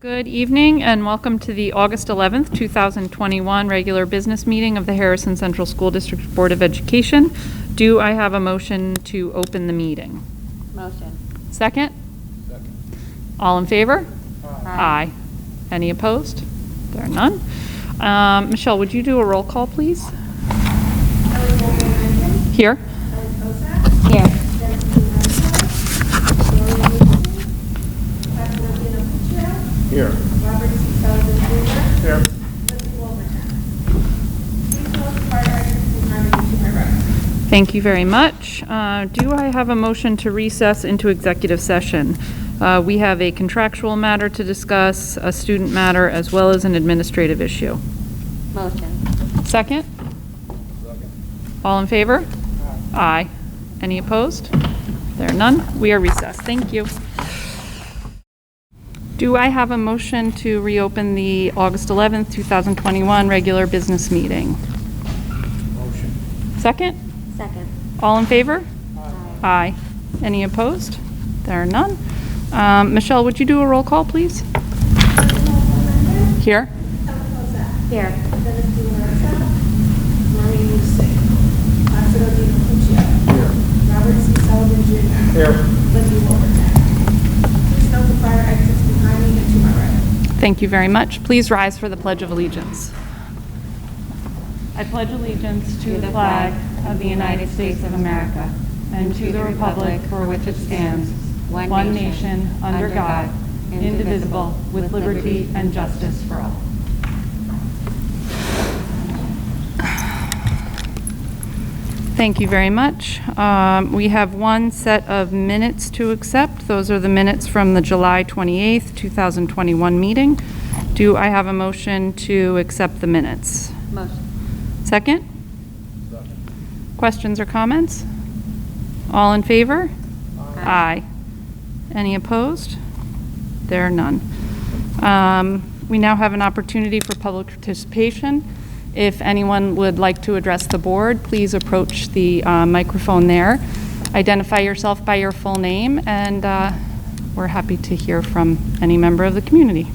Good evening and welcome to the August 11th, 2021 regular business meeting of the Harrison Central School District Board of Education. Do I have a motion to open the meeting? Motion. Second? Second. All in favor? Aye. Any opposed? There are none. Michelle, would you do a roll call, please? Here. Here. Here. Robert C. Sullivan Jr. Here. Lindsay Wolverton. Please note the fire exits behind me to my right. Thank you very much. Do I have a motion to recess into executive session? We have a contractual matter to discuss, a student matter, as well as an administrative issue. Motion. Second? Second. All in favor? Aye. Any opposed? There are none. We are recessed. Thank you. Do I have a motion to reopen the August 11th, 2021 regular business meeting? Motion. Second? Second. All in favor? Aye. Any opposed? There are none. Michelle, would you do a roll call, please? Here. Here. Dennis D. Larissa. Maureen Lucy. Placido D. Puccio. Here. Robert C. Sullivan Jr. Here. Lindsay Wolverton. Please note the fire exits behind me and to my right. Thank you very much. Please rise for the Pledge of Allegiance. I pledge allegiance to the flag of the United States of America and to the republic for which it stands, one nation, under God, indivisible, with liberty and justice for all. Thank you very much. We have one set of minutes to accept. Those are the minutes from the July 28th, 2021 meeting. Do I have a motion to accept the minutes? Motion. Second? Second. Questions or comments? All in favor? Aye. Any opposed? There are none. We now have an opportunity for public participation. If anyone would like to address the board, please approach the microphone there. Identify yourself by your full name, and we're happy to hear from any member of the community.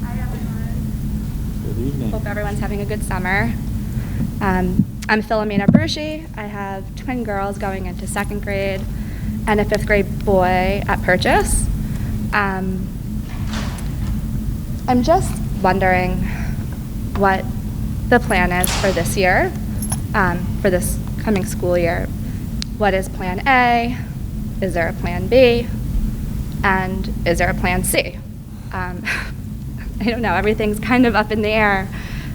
Hi, everyone. Good evening. Hope everyone's having a good summer. I'm Philomena Brucci. I have twin girls going into second grade and a fifth grade boy at Purchase. I'm just wondering what the plan is for this year, for this coming school year. What is plan A? Is there a plan B? And is there a plan C? I don't know, everything's kind of up in the air,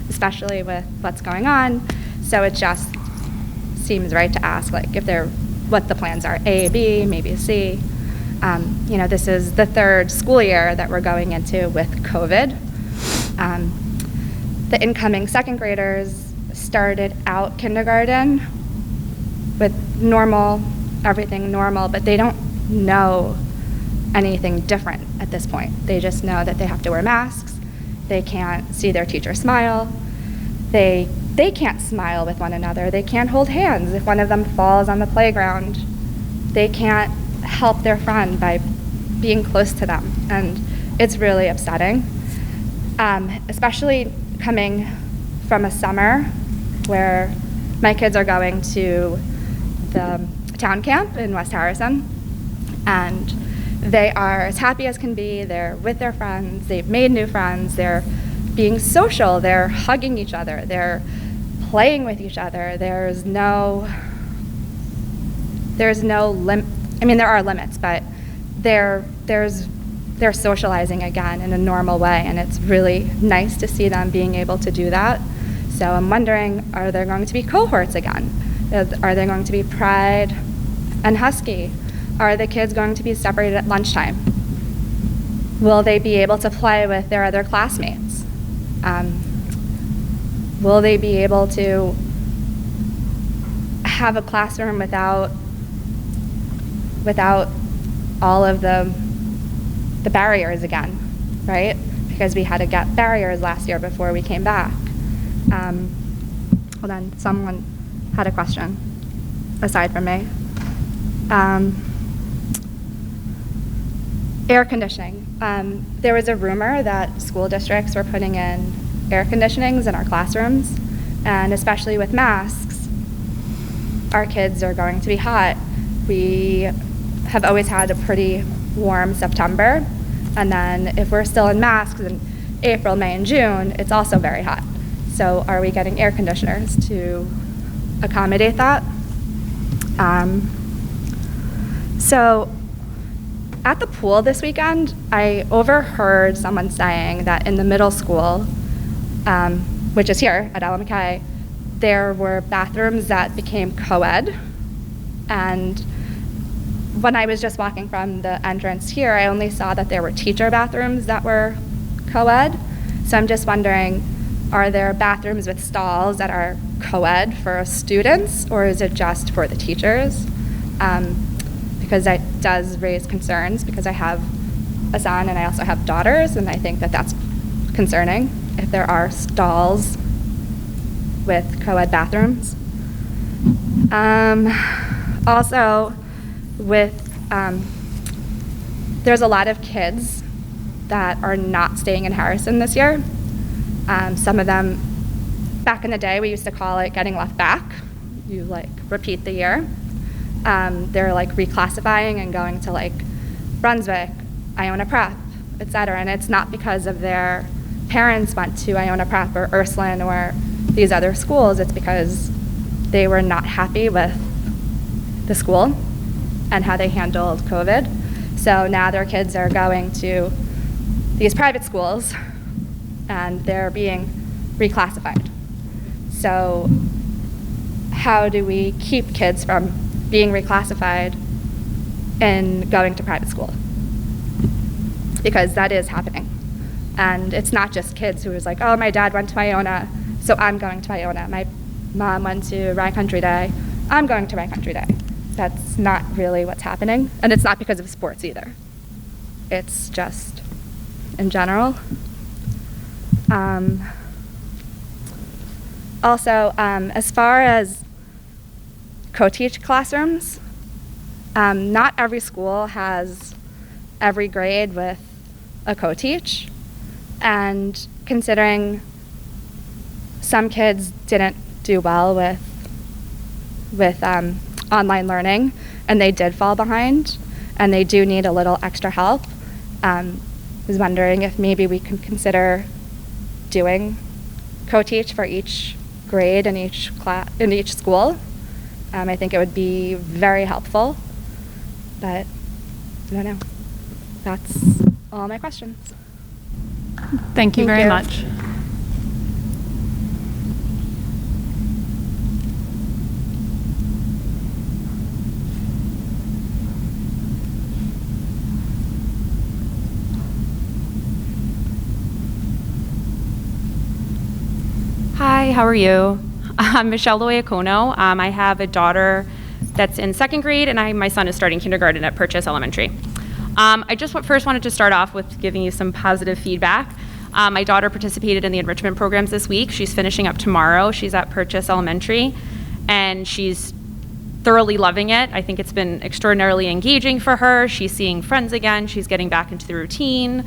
especially with what's going on. So it just seems right to ask, like, what the plans are, A, B, maybe C. This is the third school year that we're going into with COVID. The incoming second graders started out kindergarten with everything normal, but they don't know anything different at this point. They just know that they have to wear masks. They can't see their teacher smile. They can't smile with one another. They can't hold hands if one of them falls on the playground. They can't help their friend by being close to them. And it's really upsetting, especially coming from a summer where my kids are going to the town camp in West Harrison. And they are as happy as can be. They're with their friends. They've made new friends. They're being social. They're hugging each other. They're playing with each other. There's no limit. I mean, there are limits, but they're socializing again in a normal way, and it's really nice to see them being able to do that. So I'm wondering, are there going to be cohorts again? Are there going to be Pride and Husky? Are the kids going to be separated at lunchtime? Will they be able to play with their other classmates? Will they be able to have a classroom without all of the barriers again, right? because we had to get barriers last year before we came back. Hold on, someone had a question aside from me. Air conditioning. There was a rumor that school districts were putting in air conditionings in our classrooms, and especially with masks, our kids are going to be hot. We have always had a pretty warm September, and then if we're still in masks in April, May, and June, it's also very hot. So are we getting air conditioners to accommodate that? So at the pool this weekend, I overheard someone saying that in the middle school, which is here at Ellen McKay, there were bathrooms that became co-ed. And when I was just walking from the entrance here, I only saw that there were teacher bathrooms that were co-ed. So I'm just wondering, are there bathrooms with stalls that are co-ed for students, or is it just for the teachers? Because that does raise concerns, because I have a son and I also have daughters, and I think that that's concerning if there are stalls with co-ed bathrooms. Also, there's a lot of kids that are not staying in Harrison this year. Some of them, back in the day, we used to call it getting left back. You repeat the year. They're reclassifying and going to Brunswick, Iona Prep, etc. And it's not because of their parents went to Iona Prep or Ursuline or these other schools. It's because they were not happy with the school and how they handled COVID. So now their kids are going to these private schools and they're being reclassified. So how do we keep kids from being reclassified and going to private school? Because that is happening. And it's not just kids who is oh, my dad went to Iona, so I'm going to Iona. My mom went to Rye Country Day, I'm going to Rye Country Day. That's not really what's happening. And it's not because of sports either. It's just in general. Also, as far as co-teach classrooms, not every school has every grade with a co-teach. And considering some kids didn't do well with online learning, and they did fall behind, and they do need a little extra help, I was wondering if maybe we can consider doing co-teach for each grade in each class in each school. I think it would be very helpful, but I don't know. That's all my questions. Thank you very much. Hi, how are you? I'm Michelle Loyacono. I have a daughter that's in second grade, and my son is starting kindergarten at Purchase Elementary. I just first wanted to start off with giving you some positive feedback. My daughter participated in the enrichment programs this week. She's finishing up tomorrow. She's at Purchase Elementary, and she's thoroughly loving it. I think it's been extraordinarily engaging for her. She's seeing friends again. She's getting back into the routine.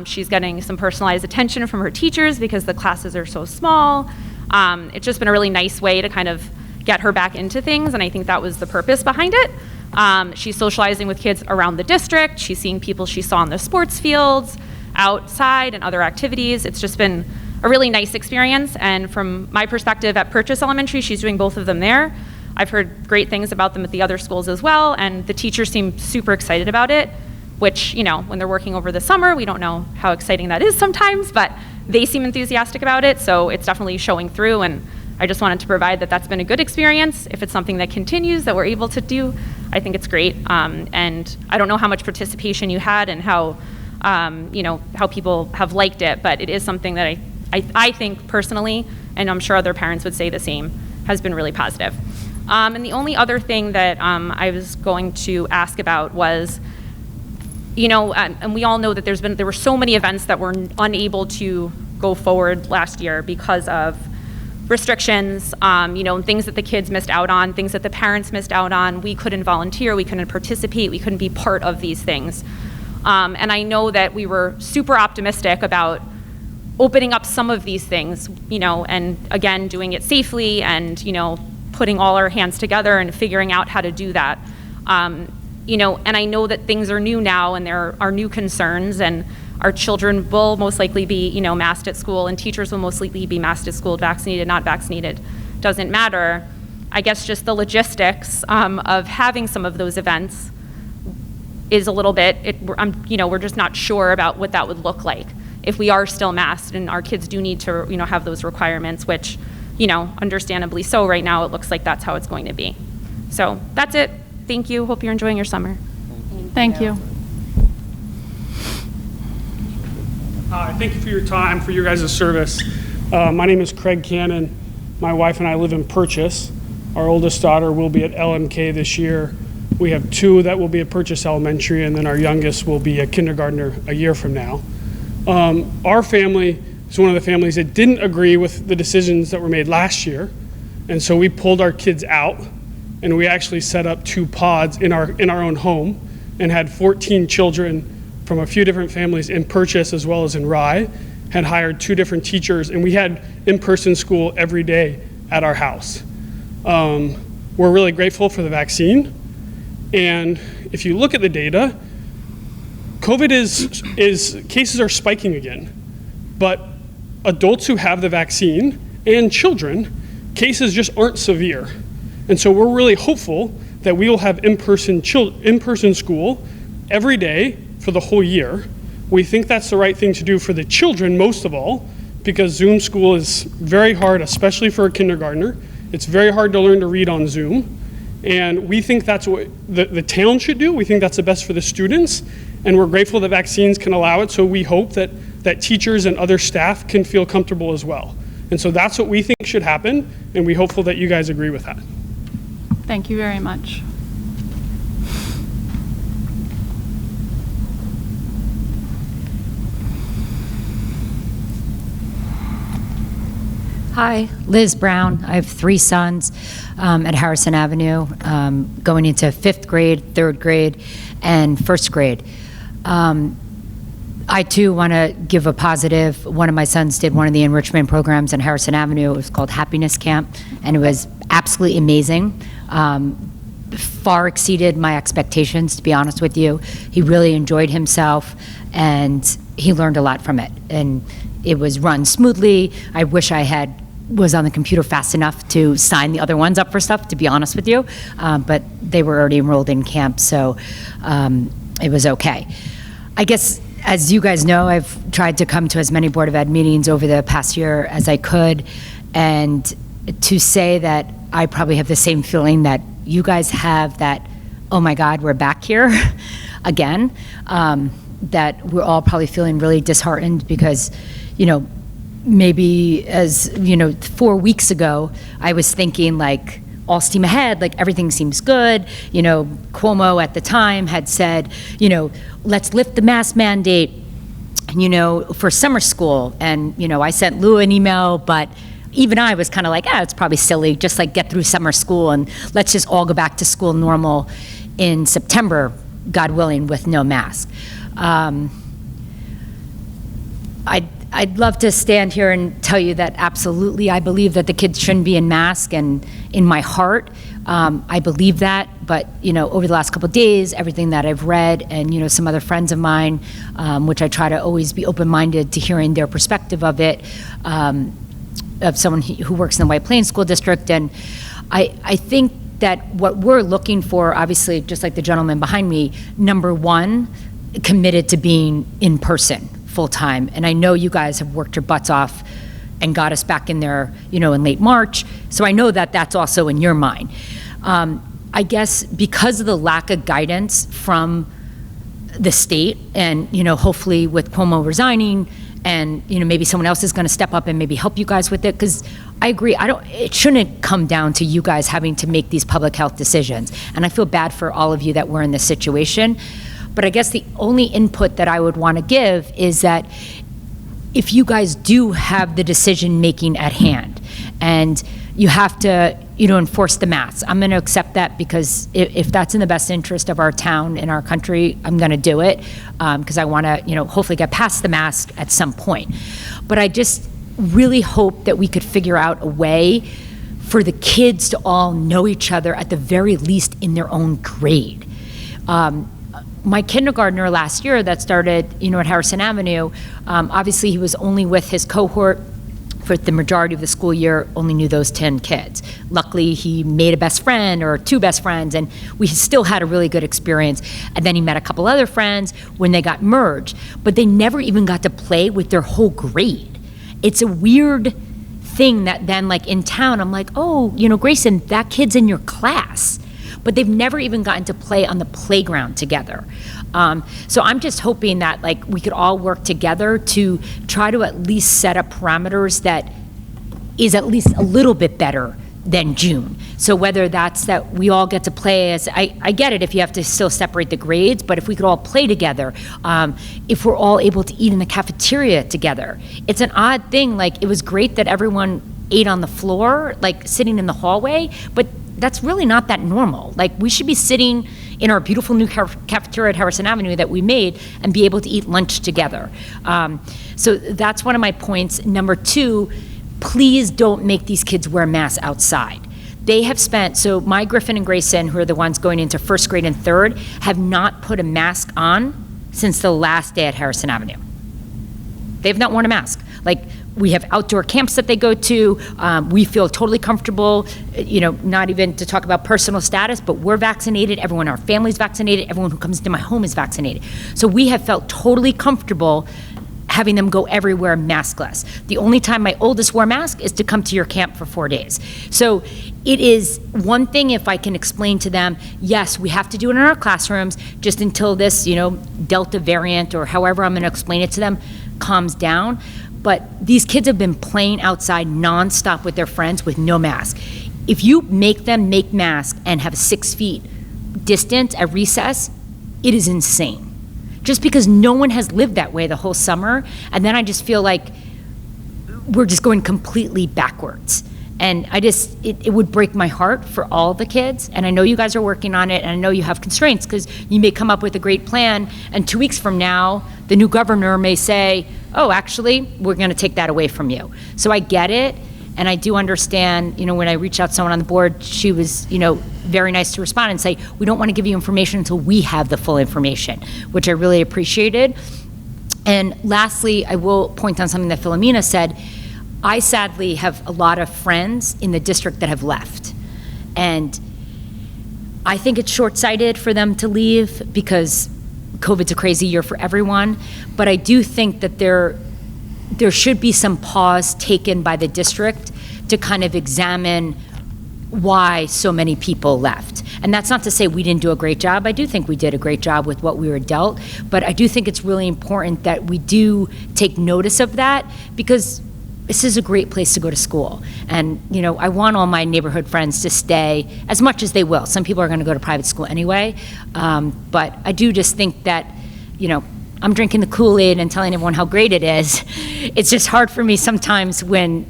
She's getting some personalized attention from her teachers because the classes are so small. It's just been a really nice way to kind of get her back into things, and I think that was the purpose behind it. She's socializing with kids around the district. She's seeing people she saw in the sports fields, outside, and other activities. It's just been a really nice experience, and from my perspective at Purchase Elementary, she's doing both of them there. I've heard great things about them at the other schools as well, and the teachers seem super excited about it, which, when they're working over the summer, we don't know how exciting that is sometimes, but they seem enthusiastic about it, so it's definitely showing through, and I just wanted to provide that that's been a good experience. If it's something that continues, that we're able to do, I think it's great. And I don't know how much participation you had and how people have liked it, but it is something that I think personally, and I'm sure other parents would say the same, has been really positive. And the only other thing that I was going to ask about was, and we all know that there were so many events that were unable to go forward last year because of restrictions, things that the kids missed out on, things that the parents missed out on. We couldn't volunteer, we couldn't participate, we couldn't be part of these things. And I know that we were super optimistic about opening up some of these things, and again, doing it safely and, putting all our hands together and figuring out how to do that. And I know that things are new now and there are new concerns, and our children will most likely be, masked at school, and teachers will most likely be masked at school, vaccinated, not vaccinated, doesn't matter. I guess just the logistics of having some of those events is a little bit, we're just not sure about what that would look like if we are still masked and our kids do need to, have those requirements, which, understandably so right now, it looks like that's how it's going to be. So that's it. Thank you. Hope you're enjoying your summer. Thank you. Hi, thank you for your time, for your guys' service. My name is Craig Cannon. My wife and I live in Purchase. Our oldest daughter will be at LMK this year. We have 2 that will be at Purchase Elementary, and then our youngest will be a kindergartner a year from now. Our family is one of the families that didn't agree with the decisions that were made last year, and so we pulled our kids out, and we actually set up 2 pods in our own home and had 14 children from a few different families in Purchase as well as in Rye, had hired 2 different teachers, and we had in-person school every day at our house. We're really grateful for the vaccine, and if you look at the data, COVID cases are spiking again, but adults who have the vaccine and children, cases just aren't severe. And so we're really hopeful that we will have in-person school every day for the whole year. We think that's the right thing to do for the children most of all, because Zoom school is very hard, especially for a kindergartner. It's very hard to learn to read on Zoom. And we think that's what the town should do. We think that's the best for the students. And we're grateful that vaccines can allow it, so we hope that teachers and other staff can feel comfortable as well. And so that's what we think should happen, and we're hopeful that you guys agree with that. Thank you very much. Hi, Liz Brown. I have 3 sons at Harrison Avenue, going into 5th grade, 3rd grade, and 1st grade. I too want to give a positive. One of my sons did one of the enrichment programs in Harrison Avenue. It was called Happiness Camp, and it was absolutely amazing. Far exceeded my expectations, to be honest with you. He really enjoyed himself, and he learned a lot from it. And it was run smoothly. I wish I was on the computer fast enough to sign the other ones up for stuff, to be honest with you, but they were already enrolled in camp, so it was okay. I guess, as you guys know, I've tried to come to as many Board of Ed meetings over the past year as I could, and to say that I probably have the same feeling that you guys have, that, oh my God, we're back here again, that we're all probably feeling really disheartened because, maybe 4 weeks ago, I was thinking like all steam ahead, like everything seems good. Cuomo at the time had said, let's lift the mask mandate, for summer school. And, I sent Lou an email, but even I was kind of like, it's probably silly, just like get through summer school and let's just all go back to school normal in September, God willing, with no mask. I'd love to stand here and tell you that absolutely I believe that the kids shouldn't be in masks, and in my heart, I believe that. But, over the last couple of days, everything that I've read and, some other friends of mine, which I try to always be open-minded to hearing their perspective of it, of someone who works in the White Plains School District. And I think that what we're looking for, obviously, just like the gentleman behind me, number one, committed to being in person full-time. And I know you guys have worked your butts off and got us back in there, in late March. So I know that that's also in your mind. I guess because of the lack of guidance from the state, and, hopefully with Cuomo resigning, and, maybe someone else is going to step up and maybe help you guys with it, because I agree, it shouldn't come down to you guys having to make these public health decisions. And I feel bad for all of you that were in this situation. But I guess the only input that I would want to give is that if you guys do have the decision-making at hand, and you have to, enforce the masks, I'm going to accept that, because if that's in the best interest of our town and our country, I'm going to do it, because I want to, hopefully get past the mask at some point. But I just really hope that we could figure out a way for the kids to all know each other, at the very least in their own grade. My kindergartner last year that started, at Harrison Avenue, obviously he was only with his cohort for the majority of the school year, only knew those 10 kids. Luckily, he made a best friend or 2 best friends, and we still had a really good experience. And then he met a couple other friends when they got merged, but they never even got to play with their whole grade. It's a weird thing that then, like in town, I'm like, oh, Grayson, that kid's in your class. But they've never even gotten to play on the playground together. So I'm just hoping that we could all work together to try to at least set up parameters that is at least a little bit better than June. So whether that's that we all get to play as, I get it if you have to still separate the grades, but if we could all play together, if we're all able to eat in the cafeteria together. It's an odd thing, it was great that everyone ate on the floor, sitting in the hallway, but that's really not that normal. We should be sitting in our beautiful new cafeteria at Harrison Avenue that we made and be able to eat lunch together. So that's one of my points. Number 2, please don't make these kids wear masks outside. They have spent, so my Griffin and Grayson, who are the ones going into 1st grade and 3rd, have not put a mask on since the last day at Harrison Avenue. They've not worn a mask. We have outdoor camps that they go to. We feel totally comfortable, not even to talk about personal status, but we're vaccinated. Everyone in our family's vaccinated. Everyone who comes into my home is vaccinated. So we have felt totally comfortable having them go everywhere maskless. The only time my oldest wore a mask is to come to your camp for 4 days. So it is one thing if I can explain to them, yes, we have to do it in our classrooms just until this, Delta variant or however I'm going to explain it to them calms down. But these kids have been playing outside nonstop with their friends with no mask. If you make them make masks and have 6 feet distance at recess, it is insane. Just because no one has lived that way the whole summer, and then I just feel like we're just going completely backwards. And it would break my heart for all the kids. And I know you guys are working on it, and I know you have constraints because you may come up with a great plan, and 2 weeks from now, the new governor may say, oh, actually, we're going to take that away from you. So I get it, and I do understand, when I reached out to someone on the board, she was, very nice to respond and say, we don't want to give you information until we have the full information, which I really appreciated. And lastly, I will point on something that Philomena said. I sadly have a lot of friends in the district that have left. And I think it's short-sighted for them to leave because COVID's a crazy year for everyone. But I do think that there should be some pause taken by the district to kind of examine why so many people left. And that's not to say we didn't do a great job. I do think we did a great job with what we were dealt. But I do think it's really important that we do take notice of that because this is a great place to go to school. And, I want all my neighborhood friends to stay as much as they will. Some people are going to go to private school anyway. But I do just think that, I'm drinking the Kool-Aid and telling everyone how great it is. It's just hard for me sometimes when,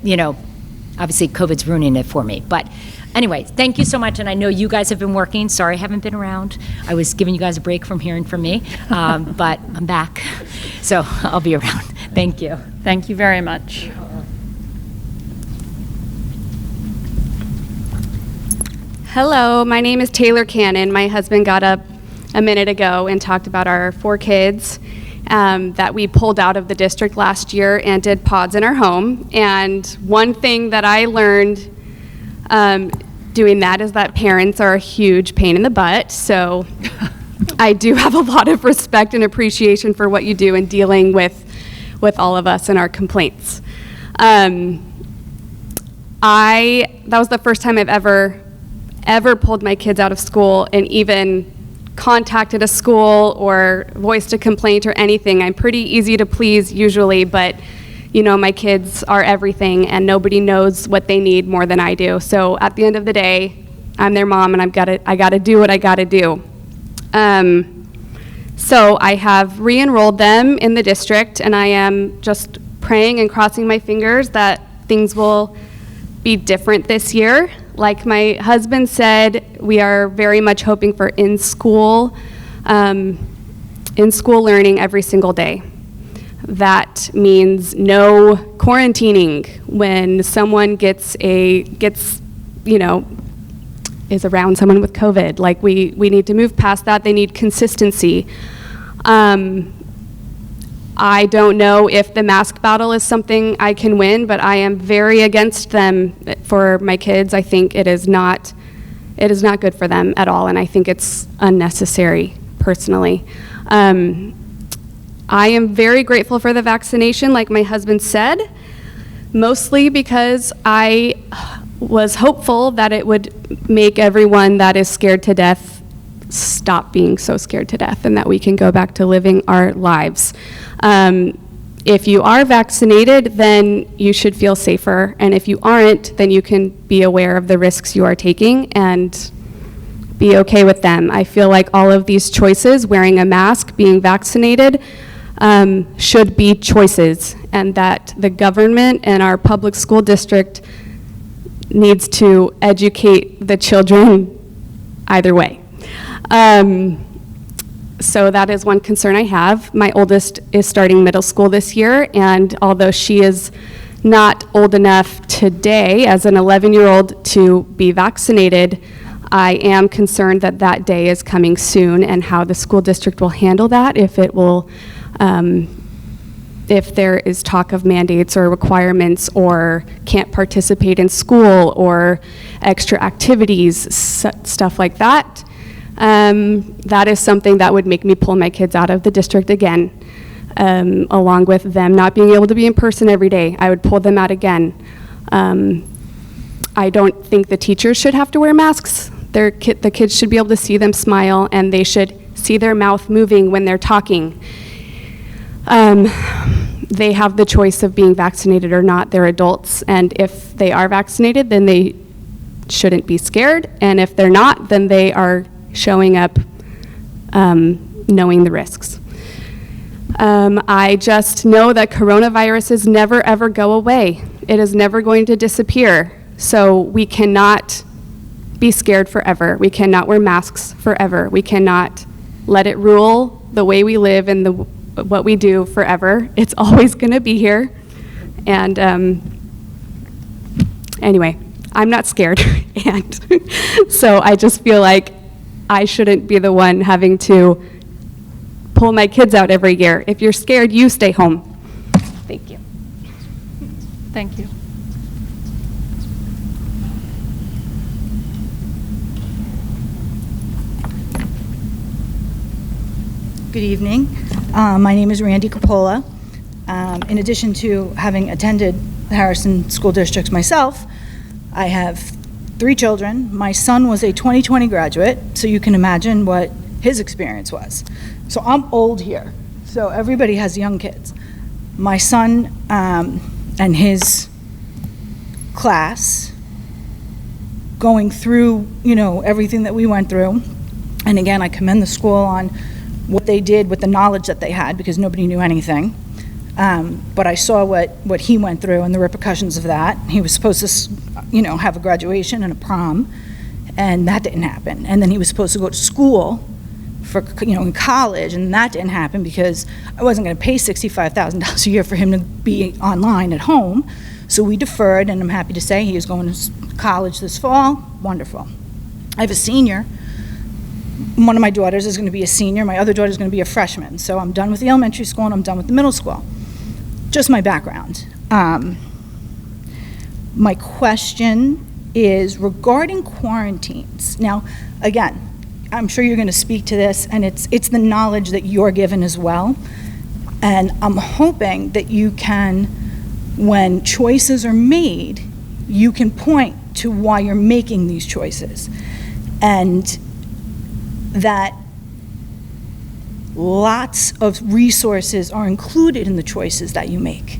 obviously COVID's ruining it for me. But anyway, thank you so much. And I know you guys have been working. Sorry I haven't been around. I was giving you guys a break from hearing from me. But I'm back. So I'll be around. Thank you. Thank you very much. Hello, my name is Taylor Cannon. My husband got up a minute ago and talked about our 4 kids that we pulled out of the district last year and did pods in our home. And one thing that I learned doing that is that parents are a huge pain in the butt. So I do have a lot of respect and appreciation for what you do in dealing with all of us and our complaints. That was the first time I've ever pulled my kids out of school and even contacted a school or voiced a complaint or anything. I'm pretty easy to please usually, but my kids are everything and nobody knows what they need more than I do. So at the end of the day, I'm their mom and I gotta do what I gotta do. So I have re-enrolled them in the district, and I am just praying and crossing my fingers that things will be different this year. Like my husband said, we are very much hoping for in-school learning every single day. That means no quarantining when someone is around someone with COVID. Like we need to move past that. They need consistency. I don't know if the mask battle is something I can win, but I am very against them for my kids. I think it is not good for them at all, and I think it's unnecessary, personally. I am very grateful for the vaccination, like my husband said, mostly because I was hopeful that it would make everyone that is scared to death stop being so scared to death and that we can go back to living our lives. If you are vaccinated, then you should feel safer, and if you aren't, then you can be aware of the risks you are taking and be okay with them. I feel like all of these choices, wearing a mask, being vaccinated, should be choices, and that the government and our public school district needs to educate the children either way. So that is one concern I have. My oldest is starting middle school this year, and although she is not old enough today as an 11-year-old to be vaccinated, I am concerned that that day is coming soon and how the school district will handle that, if it will, if there is talk of mandates or requirements or can't participate in school or extra activities, stuff like that. That is something that would make me pull my kids out of the district again, along with them not being able to be in person every day. I would pull them out again. I don't think the teachers should have to wear masks. The kids should be able to see them smile, and they should see their mouth moving when they're talking. They have the choice of being vaccinated or not. They're adults, and if they are vaccinated, then they shouldn't be scared, and if they're not, then they are showing up knowing the risks. I just know that coronaviruses never ever go away. It is never going to disappear. So we cannot be scared forever. We cannot wear masks forever. We cannot let it rule the way we live and what we do forever. It's always going to be here. And anyway, I'm not scared. And so I just feel like I shouldn't be the one having to pull my kids out every year. If you're scared, you stay home. Thank you. Thank you. Good evening. My name is Randy Coppola. In addition to having attended the Harrison School Districts myself, I have 3 children. My son was a 2020 graduate, so you can imagine what his experience was. So I'm old here, so everybody has young kids. My son and his class going through, everything that we went through. And again, I commend the school on what they did with the knowledge that they had, because nobody knew anything. But I saw what he went through and the repercussions of that. He was supposed to, have a graduation and a prom, and that didn't happen. And then he was supposed to go to school for, in college, and that didn't happen because I wasn't going to pay $65,000 a year for him to be online at home. So we deferred, and I'm happy to say he is going to college this fall. Wonderful. I have a senior. One of my daughters is going to be a senior. My other daughter is going to be a freshman. So I'm done with the elementary school, and I'm done with the middle school. Just my background. My question is regarding quarantines. Now, again, I'm sure you're going to speak to this, and it's the knowledge that you're given as well. And I'm hoping that you can, when choices are made, you can point to why you're making these choices. And that lots of resources are included in the choices that you make.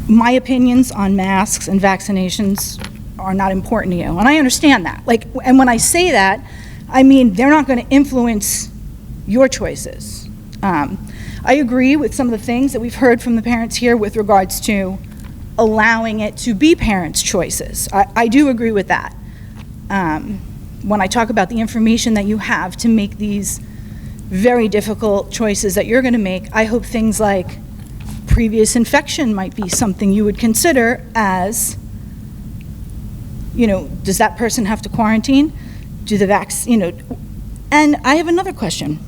My opinions on masks and vaccinations are not important to you, and I understand that. And when I say that, I mean, they're not going to influence your choices. I agree with some of the things that we've heard from the parents here with regards to allowing it to be parents' choices. I do agree with that. When I talk about the information that you have to make these very difficult choices that you're going to make, I hope things like previous infection might be something you would consider as, you know, does that person have to quarantine? Do the vaccine, you know? And I have another question.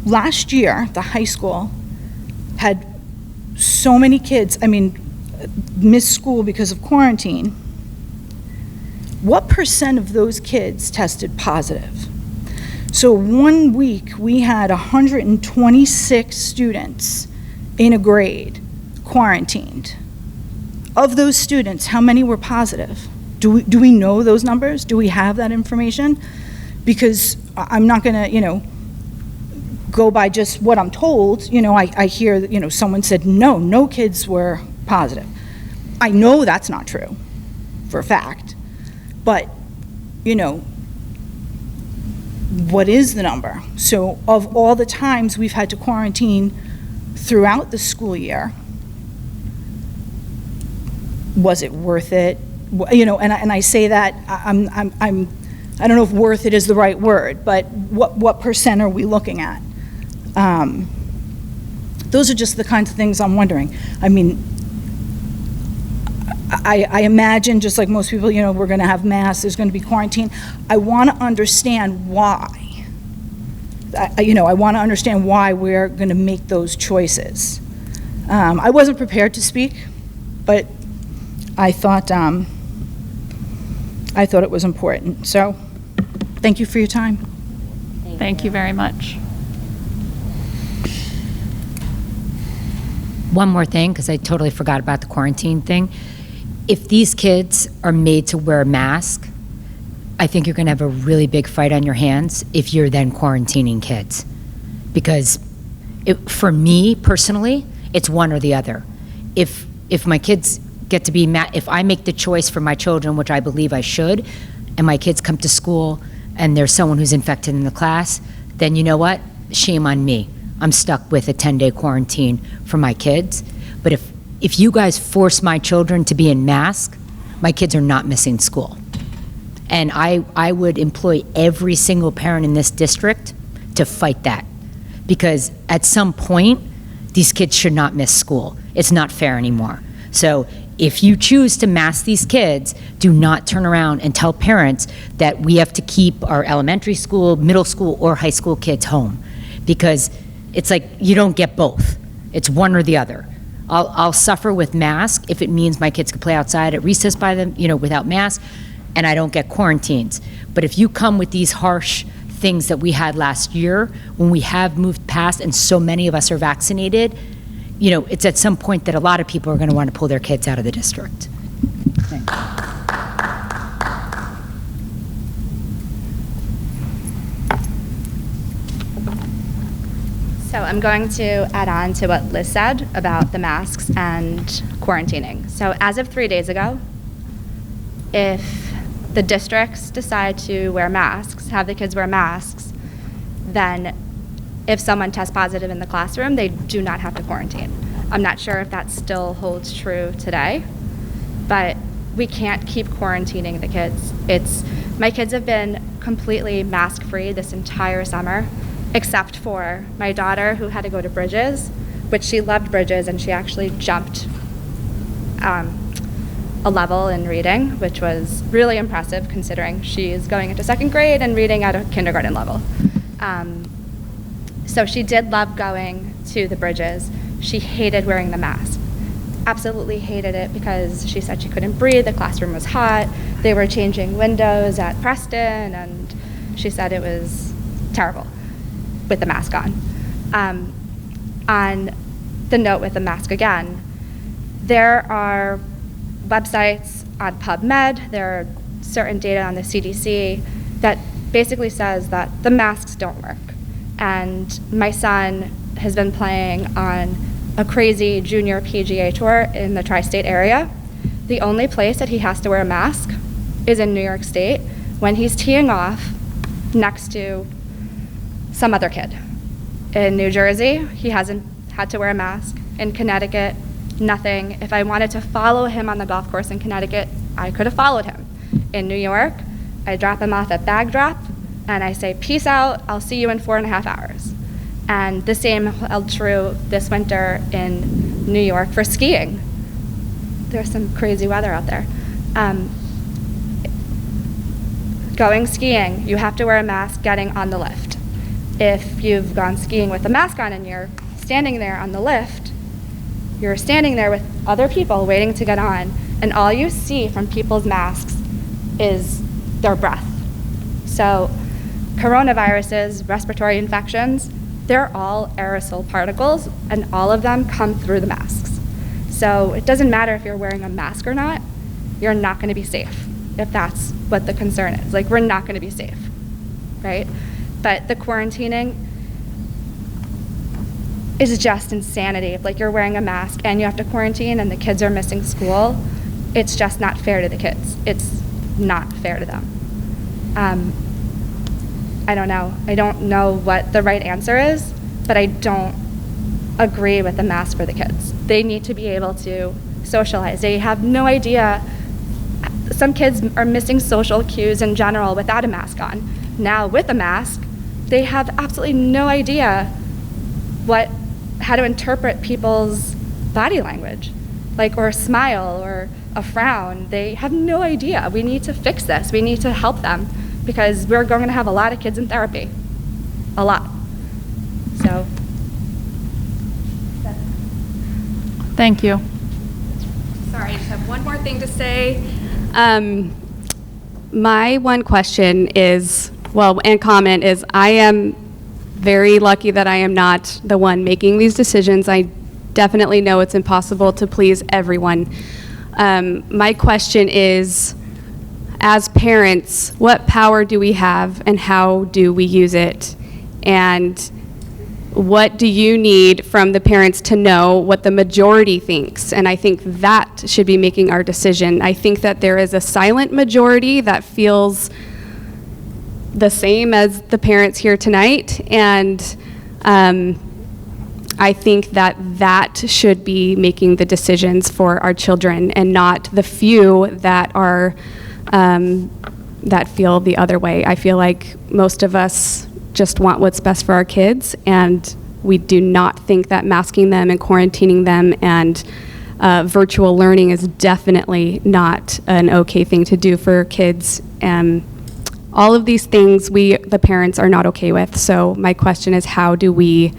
Last year, the high school had so many kids, miss school because of quarantine. What % of those kids tested positive? So 1 week, we had 126 students in a grade quarantined. Of those students, how many were positive? Do we know those numbers? Do we have that information? Because I'm not gonna, go by just what I'm told. I hear that, someone said, no kids were positive. I know that's not true, for a fact. But, what is the number? So of all the times we've had to quarantine throughout the school year, was it worth it? And I say that, I don't know if worth it is the right word, but what % are we looking at? Those are just the kinds of things I'm wondering. I imagine, just like most people, we're going to have masks, there's going to be quarantine. I want to understand why. I want to understand why we're going to make those choices. I wasn't prepared to speak, but I thought it was important. So, thank you for your time. Thank you very much. One more thing, because I totally forgot about the quarantine thing. If these kids are made to wear a mask, I think you're going to have a really big fight on your hands if you're then quarantining kids. Because for me, personally, it's one or the other. If my kids get to be, if I make the choice for my children, which I believe I should, and my kids come to school and there's someone who's infected in the class, then you know what? Shame on me. I'm stuck with a 10-day quarantine for my kids. But if you guys force my children to be in masks, my kids are not missing school. And I would employ every single parent in this district to fight that. Because at some point, these kids should not miss school. It's not fair anymore. So if you choose to mask these kids, do not turn around and tell parents that we have to keep our elementary school, middle school, or high school kids home. Because it's like you don't get both. It's one or the other. I'll suffer with masks if it means my kids can play outside at recess by them, without masks, and I don't get quarantines. But if you come with these harsh things that we had last year, when we have moved past and so many of us are vaccinated, it's at some point that a lot of people are going to want to pull their kids out of the district. Thanks. So I'm going to add on to what Liz said about the masks and quarantining. So as of 3 days ago, if the districts decide to wear masks, have the kids wear masks, then if someone tests positive in the classroom, they do not have to quarantine. I'm not sure if that still holds true today, but we can't keep quarantining the kids. My kids have been completely mask-free this entire summer, except for my daughter, who had to go to Bridges, which she loved Bridges, and she actually jumped a level in reading, which was really impressive considering she's going into 2nd grade and reading at a kindergarten level. So she did love going to the Bridges. She hated wearing the mask. Absolutely hated it because she said she couldn't breathe, the classroom was hot, they were changing windows at Preston, and she said it was terrible with the mask on. On the note with the mask again, there are websites on PubMed, there are certain data on the CDC that basically says that the masks don't work. And my son has been playing on a crazy junior PGA tour in the tri-state area. The only place that he has to wear a mask is in New York State, when he's teeing off next to some other kid. In New Jersey, he hasn't had to wear a mask. In Connecticut, nothing. If I wanted to follow him on the golf course in Connecticut, I could have followed him. In New York, I drop him off at bag drop, and I say, peace out, I'll see you in 4.5 hours. And the same held true this winter in New York for skiing. There's some crazy weather out there. Going skiing, you have to wear a mask getting on the lift. If you've gone skiing with a mask on and you're standing there on the lift, you're standing there with other people waiting to get on, and all you see from people's masks is their breath. So coronaviruses, respiratory infections, they're all aerosol particles, and all of them come through the masks. So it doesn't matter if you're wearing a mask or not, you're not going to be safe, if that's what the concern is. Like, we're not going to be safe, right? But the quarantining is just insanity. Like, you're wearing a mask and you have to quarantine and the kids are missing school. It's just not fair to the kids. It's not fair to them. I don't know. I don't know what the right answer is, but I don't agree with the mask for the kids. They need to be able to socialize. They have no idea. Some kids are missing social cues in general without a mask on. Now with a mask, they have absolutely no idea how to interpret people's body language, like, or a smile or a frown. They have no idea. We need to fix this. We need to help them, because we're going to have a lot of kids in therapy, a lot. So. Thank you. Sorry, I just have one more thing to say. My one question is, and comment is, I am very lucky that I am not the one making these decisions. I definitely know it's impossible to please everyone. My question is, as parents, what power do we have and how do we use it? And what do you need from the parents to know what the majority thinks? And I think that should be making our decision. I think that there is a silent majority that feels the same as the parents here tonight, and I think that should be making the decisions for our children, and not the few that are that feel the other way. I feel like most of us just want what's best for our kids, and we do not think that masking them and quarantining them and virtual learning is definitely not an okay thing to do for kids. All of these things the parents are not okay with. So my question is, how do we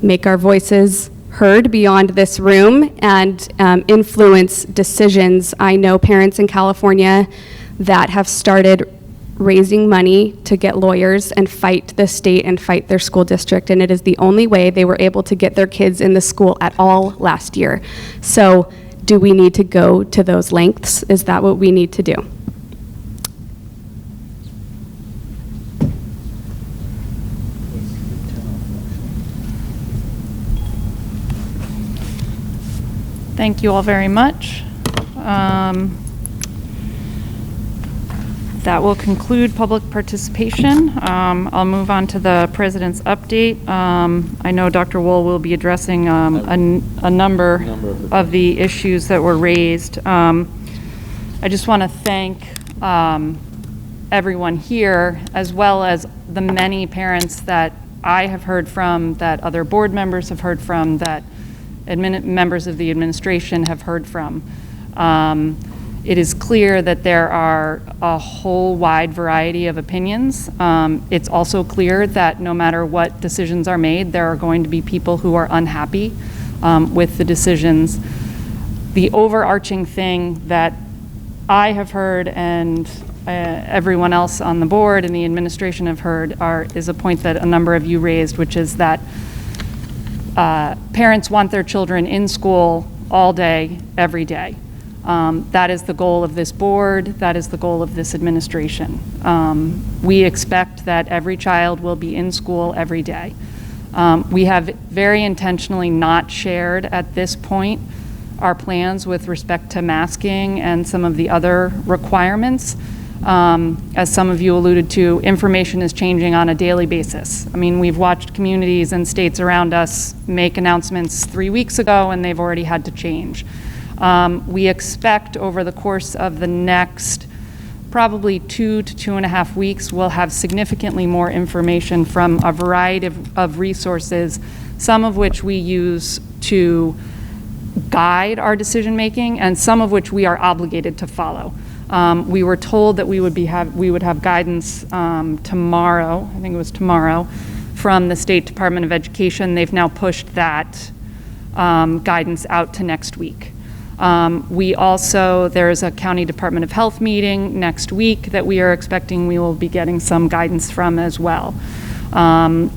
make our voices heard beyond this room and influence decisions? I know parents in California that have started raising money to get lawyers and fight the state and fight their school district, and it is the only way they were able to get their kids in the school at all last year. So do we need to go to those lengths? Is that what we need to do? Thank you all very much. That will conclude public participation. I'll move on to the president's update. I know Dr. Wool will be addressing a number of the issues that were raised. I just want to thank everyone here, as well as the many parents that I have heard from, that other board members have heard from, that members of the administration have heard from. It is clear that there are a whole wide variety of opinions. It's also clear that no matter what decisions are made, there are going to be people who are unhappy with the decisions. The overarching thing that I have heard, and everyone else on the board and the administration have heard, is a point that a number of you raised, which is that parents want their children in school all day, every day. That is the goal of this board. That is the goal of this administration. We expect that every child will be in school every day. We have very intentionally not shared at this point our plans with respect to masking and some of the other requirements. As some of you alluded to, information is changing on a daily basis. I mean, we've watched communities and states around us make announcements 3 weeks ago, and they've already had to change. We expect over the course of the next probably 2 to 2.5 weeks, we'll have significantly more information from a variety of resources, some of which we use to guide our decision making, and some of which we are obligated to follow. We were told that we would have guidance tomorrow, I think it was tomorrow, from the State Department of Education. They've now pushed that guidance out to next week. There's a County Department of Health meeting next week that we are expecting we will be getting some guidance from as well.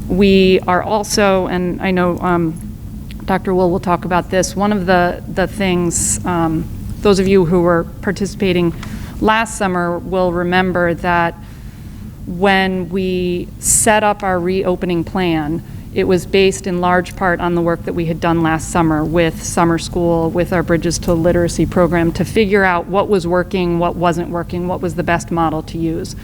We are also, and I know Dr. Will talk about this, one of the things, those of you who were participating last summer will remember that when we set up our reopening plan, it was based in large part on the work that we had done last summer with summer school, with our Bridges to Literacy program, to figure out what was working, what wasn't working, what was the best model to use.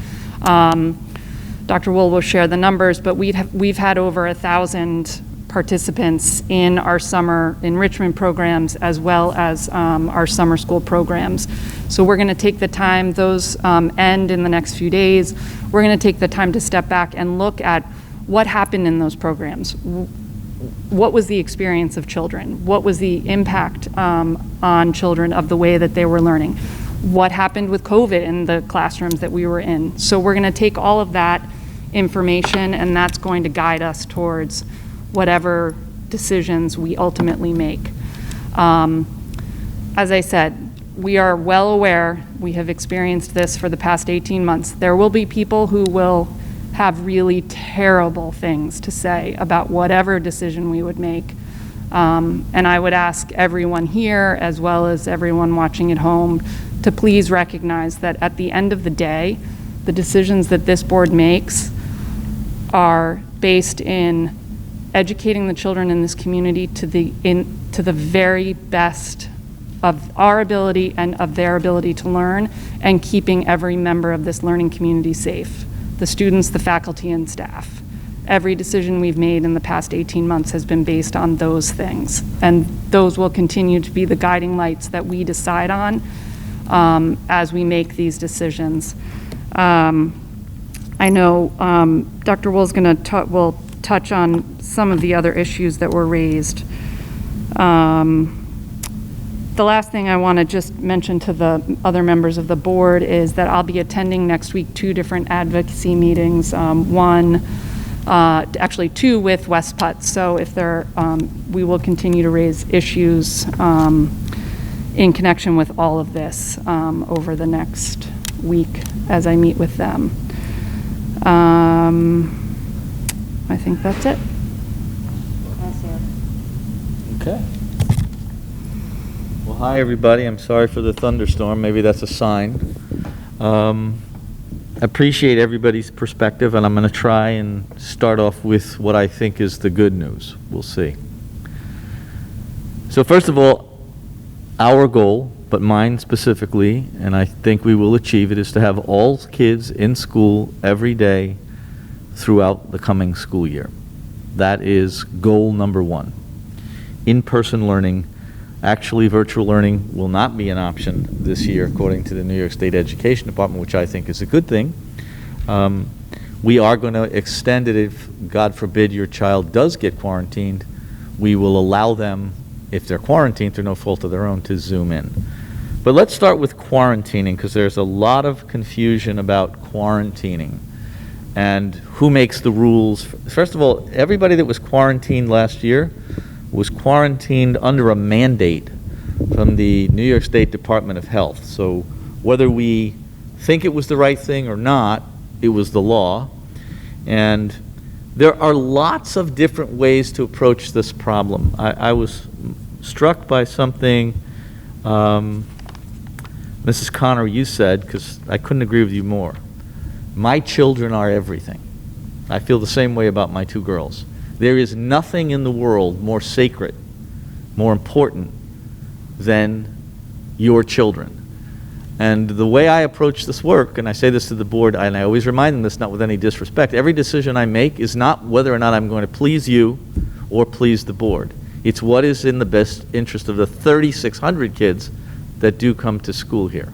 Dr. Will share the numbers, but we've had over 1,000 participants in our summer enrichment programs as well as our summer school programs. So we're going to take the time, those end in the next few days. We're going to take the time to step back and look at what happened in those programs. What was the experience of children? What was the impact on children of the way that they were learning? What happened with COVID in the classrooms that we were in? So we're going to take all of that information, and that's going to guide us towards whatever decisions we ultimately make. As I said, we are well aware, we have experienced this for the past 18 months. There will be people who will have really terrible things to say about whatever decision we would make. And I would ask everyone here, as well as everyone watching at home, to please recognize that at the end of the day, the decisions that this board makes are based in educating the children in this community to the very best of our ability and of their ability to learn, and keeping every member of this learning community safe. The students, the faculty, and staff. Every decision we've made in the past 18 months has been based on those things, and those will continue to be the guiding lights that we decide on as we make these decisions. I know Dr. Will's will touch on some of the other issues that were raised. The last thing I want to just mention to the other members of the board is that I'll be attending next week 2 different advocacy meetings. Actually 2 with West Putt. So if we will continue to raise issues in connection with all of this over the next week as I meet with them. I think that's it. Okay. Well, hi, everybody. I'm sorry for the thunderstorm. Maybe that's a sign. Appreciate everybody's perspective, and I'm going to try and start off with what I think is the good news. We'll see. So first of all, our goal, but mine specifically, and I think we will achieve it, is to have all kids in school every day throughout the coming school year. That is goal number 1. In-person learning. Actually, virtual learning will not be an option this year, according to the New York State Education Department, which I think is a good thing. We are going to extend it if, God forbid, your child does get quarantined. We will allow them, if they're quarantined through no fault of their own, to Zoom in. But let's start with quarantining, because there's a lot of confusion about quarantining and who makes the rules. First of all, everybody that was quarantined last year was quarantined under a mandate from the New York State Department of Health. So whether we think it was the right thing or not, it was the law. And there are lots of different ways to approach this problem. I was struck by something, Mrs. Connor, you said, because I couldn't agree with you more. My children are everything. I feel the same way about my 2 girls. There is nothing in the world more sacred, more important than your children. And the way I approach this work, and I say this to the board, and I always remind them this, not with any disrespect, every decision I make is not whether or not I'm going to please you or please the board. It's what is in the best interest of the 3,600 kids that do come to school here.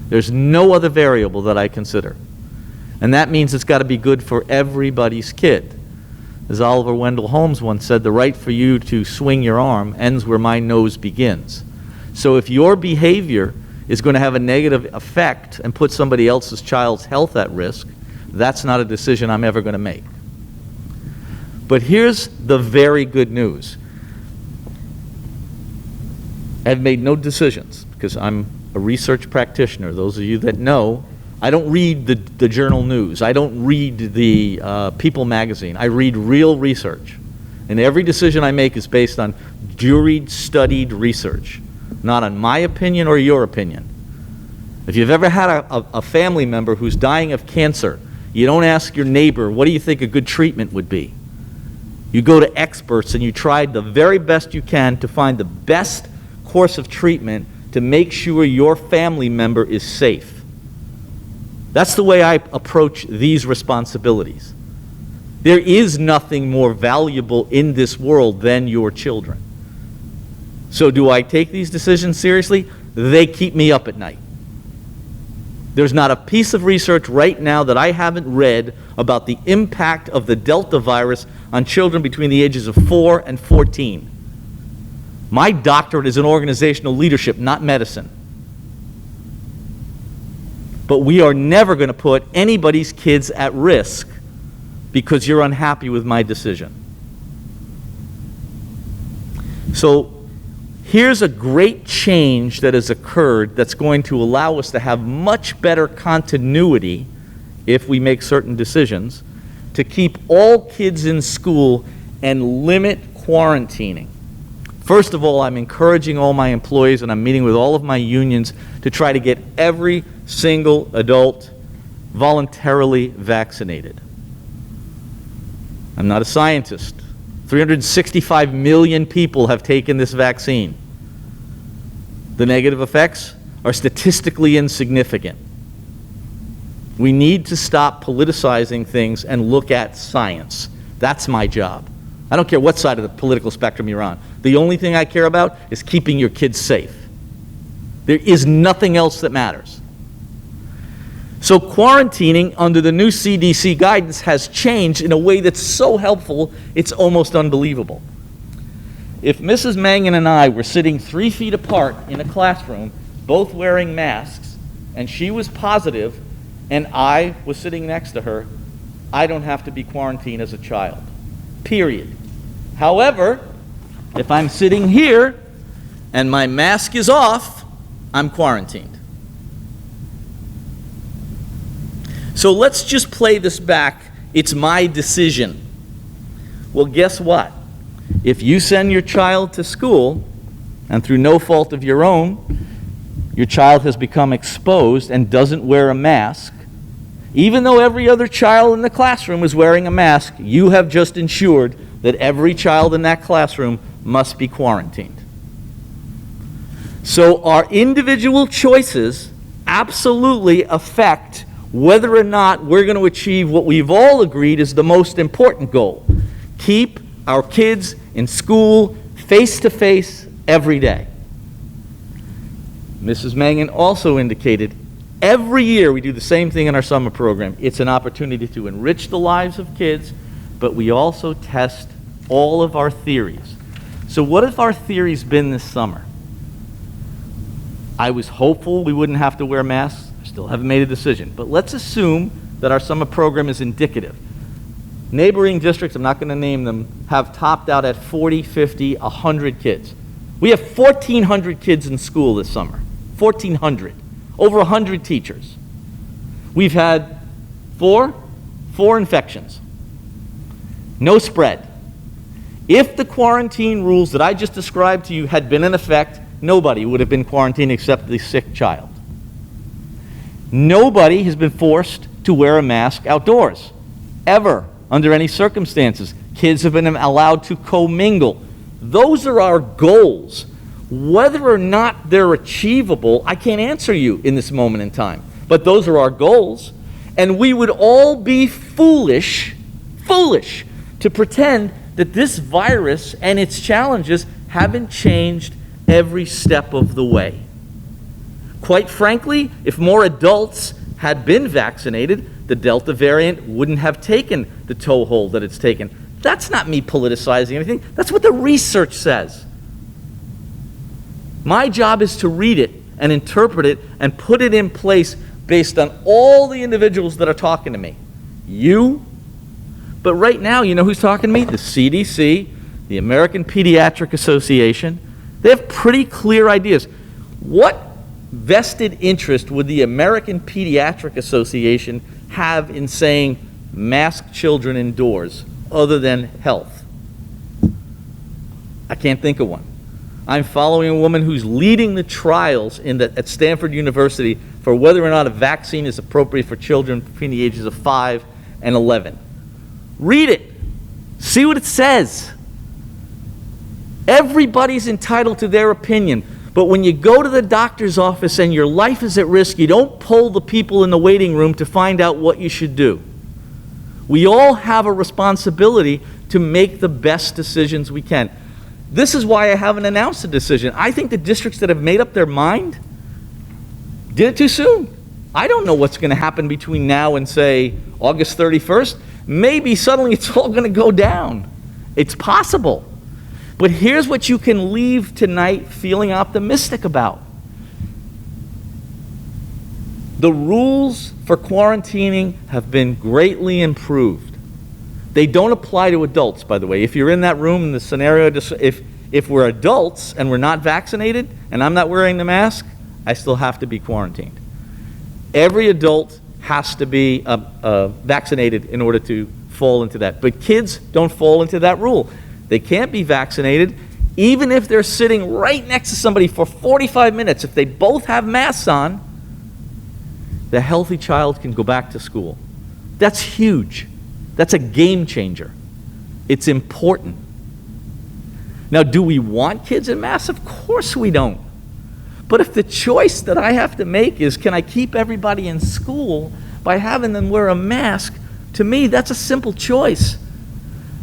There's no other variable that I consider. And that means it's got to be good for everybody's kid. As Oliver Wendell Holmes once said, the right for you to swing your arm ends where my nose begins. So if your behavior is going to have a negative effect and put somebody else's child's health at risk, that's not a decision I'm ever going to make. But here's the very good news. I've made no decisions because I'm a research practitioner. Those of you that know, I don't read the journal news. I don't read the People magazine. I read real research. And every decision I make is based on juried, studied research, not on my opinion or your opinion. If you've ever had a family member who's dying of cancer, you don't ask your neighbor, what do you think a good treatment would be? You go to experts and you try the very best you can to find the best course of treatment to make sure your family member is safe. That's the way I approach these responsibilities. There is nothing more valuable in this world than your children. So do I take these decisions seriously? They keep me up at night. There's not a piece of research right now that I haven't read about the impact of the Delta virus on children between the ages of 4 and 14. My doctorate is in organizational leadership, not medicine. But we are never going to put anybody's kids at risk because you're unhappy with my decision. So here's a great change that has occurred that's going to allow us to have much better continuity if we make certain decisions to keep all kids in school and limit quarantining. First of all, I'm encouraging all my employees and I'm meeting with all of my unions to try to get every single adult voluntarily vaccinated. I'm not a scientist. 365 million people have taken this vaccine. The negative effects are statistically insignificant. We need to stop politicizing things and look at science. That's my job. I don't care what side of the political spectrum you're on. The only thing I care about is keeping your kids safe. There is nothing else that matters. So quarantining under the new CDC guidance has changed in a way that's so helpful, it's almost unbelievable. If Mrs. Mangan and I were sitting 3 feet apart in a classroom, both wearing masks, and she was positive, and I was sitting next to her, I don't have to be quarantined as a child. Period. However, if I'm sitting here and my mask is off, I'm quarantined. So let's just play this back. It's my decision. Well, guess what? If you send your child to school, and through no fault of your own, your child has become exposed and doesn't wear a mask, even though every other child in the classroom is wearing a mask, you have just ensured that every child in that classroom must be quarantined. So our individual choices absolutely affect whether or not we're going to achieve what we've all agreed is the most important goal. Keep our kids in school face-to-face every day. Mrs. Mangan also indicated every year we do the same thing in our summer program. It's an opportunity to enrich the lives of kids, but we also test all of our theories. So what have our theories been this summer? I was hopeful we wouldn't have to wear masks. I still haven't made a decision. But let's assume that our summer program is indicative. Neighboring districts, I'm not going to name them, have topped out at 40, 50, 100 kids. We have 1,400 kids in school this summer. 1,400. Over 100 teachers. We've had four infections. No spread. If the quarantine rules that I just described to you had been in effect, nobody would have been quarantined except the sick child. Nobody has been forced to wear a mask outdoors, ever, under any circumstances. Kids have been allowed to commingle. Those are our goals. Whether or not they're achievable, I can't answer you in this moment in time. But those are our goals. And we would all be foolish to pretend that this virus and its challenges haven't changed every step of the way. Quite frankly, if more adults had been vaccinated, the Delta variant wouldn't have taken the toehold that it's taken. That's not me politicizing anything. That's what the research says. My job is to read it and interpret it and put it in place based on all the individuals that are talking to me. You. But right now, you know who's talking to me? The CDC, the American Pediatric Association. They have pretty clear ideas. What vested interest would the American Pediatric Association have in saying mask children indoors other than health? I can't think of one. I'm following a woman who's leading the trials at Stanford University for whether or not a vaccine is appropriate for children between the ages of 5 and 11. Read it. See what it says. Everybody's entitled to their opinion. But when you go to the doctor's office and your life is at risk, you don't poll the people in the waiting room to find out what you should do. We all have a responsibility to make the best decisions we can. This is why I haven't announced a decision. I think the districts that have made up their mind did it too soon. I don't know what's going to happen between now and, say, August 31st. Maybe suddenly it's all going to go down. It's possible. But here's what you can leave tonight feeling optimistic about. The rules for quarantining have been greatly improved. They don't apply to adults, by the way. If you're in that room in the scenario, if we're adults and we're not vaccinated and I'm not wearing the mask, I still have to be quarantined. Every adult has to be vaccinated in order to fall into that. But kids don't fall into that rule. They can't be vaccinated even if they're sitting right next to somebody for 45 minutes. If they both have masks on, the healthy child can go back to school. That's huge. That's a game changer. It's important. Now, do we want kids in masks? Of course we don't. But if the choice that I have to make is, can I keep everybody in school by having them wear a mask, to me, that's a simple choice.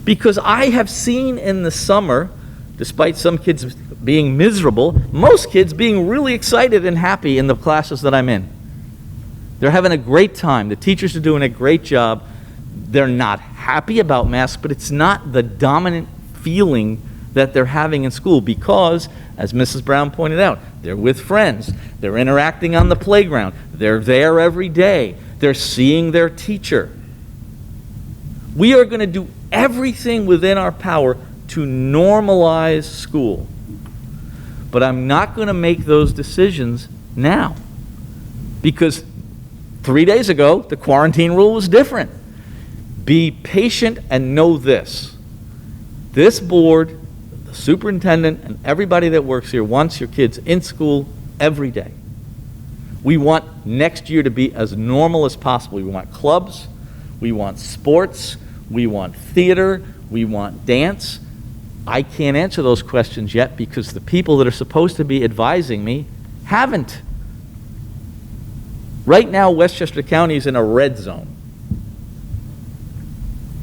Because I have seen in the summer, despite some kids being miserable, most kids being really excited and happy in the classes that I'm in. They're having a great time. The teachers are doing a great job. They're not happy about masks, but it's not the dominant feeling that they're having in school because, as Mrs. Brown pointed out, they're with friends. They're interacting on the playground. They're there every day. They're seeing their teacher. We are going to do everything within our power to normalize school. But I'm not going to make those decisions now because 3 days ago, the quarantine rule was different. Be patient and know this. This board, the superintendent, and everybody that works here wants your kids in school every day. We want next year to be as normal as possible. We want clubs, we want sports, we want theater, we want dance. I can't answer those questions yet because the people that are supposed to be advising me haven't. Right now, Westchester County is in a red zone.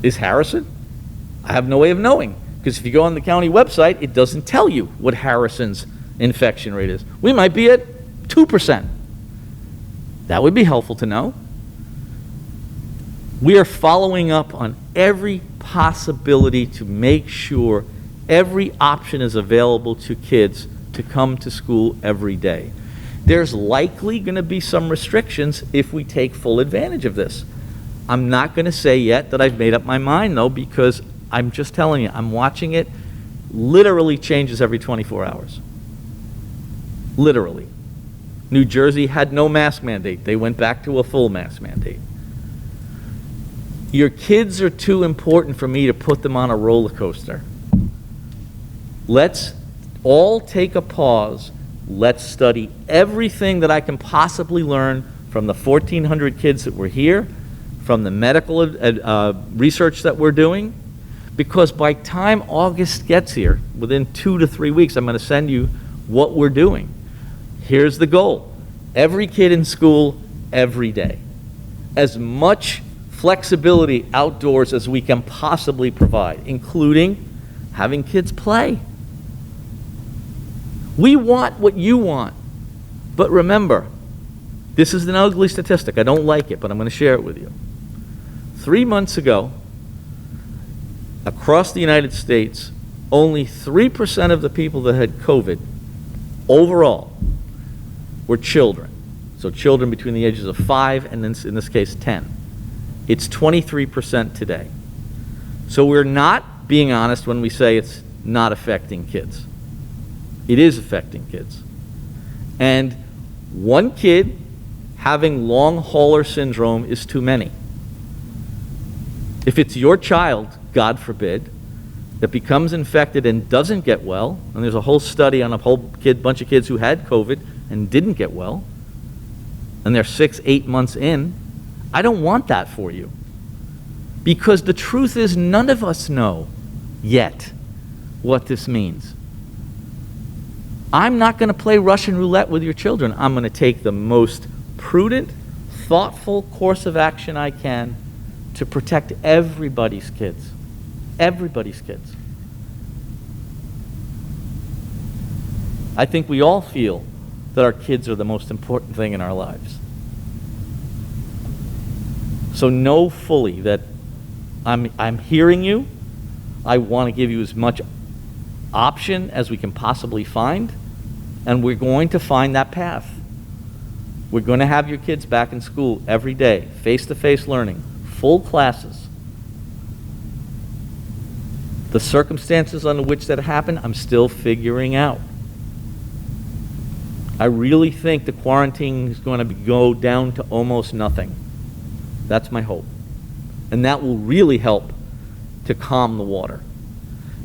Is Harrison? I have no way of knowing because if you go on the county website, it doesn't tell you what Harrison's infection rate is. We might be at 2%. That would be helpful to know. We are following up on every possibility to make sure every option is available to kids to come to school every day. There's likely going to be some restrictions if we take full advantage of this. I'm not going to say yet that I've made up my mind, though, because I'm just telling you, I'm watching it. Literally changes every 24 hours. Literally. New Jersey had no mask mandate. They went back to a full mask mandate. Your kids are too important for me to put them on a roller coaster. Let's all take a pause. Let's study everything that I can possibly learn from the 1,400 kids that were here, from the medical research that we're doing, because by time August gets here, within 2 to 3 weeks, I'm going to send you what we're doing. Here's the goal. Every kid in school, every day. As much flexibility outdoors as we can possibly provide, including having kids play. We want what you want. But remember, this is an ugly statistic. I don't like it, but I'm going to share it with you. 3 months ago, across the United States, only 3% of the people that had COVID overall were children. So children between the ages of 5 and in this case 10. It's 23% today. So we're not being honest when we say it's not affecting kids. It is affecting kids. And one kid having long hauler syndrome is too many. If it's your child, God forbid, that becomes infected and doesn't get well, and there's a whole study on a whole bunch of kids who had COVID and didn't get well, and they're 6-8 months in, I don't want that for you. Because the truth is, none of us know yet what this means. I'm not going to play Russian roulette with your children. I'm going to take the most prudent, thoughtful course of action I can to protect everybody's kids. Everybody's kids. I think we all feel that our kids are the most important thing in our lives. So know fully that I'm hearing you. I want to give you as much option as we can possibly find, and we're going to find that path. We're going to have your kids back in school every day, face-to-face learning, full classes. The circumstances under which that happened, I'm still figuring out. I really think the quarantine is going to go down to almost nothing. That's my hope. And that will really help to calm the water.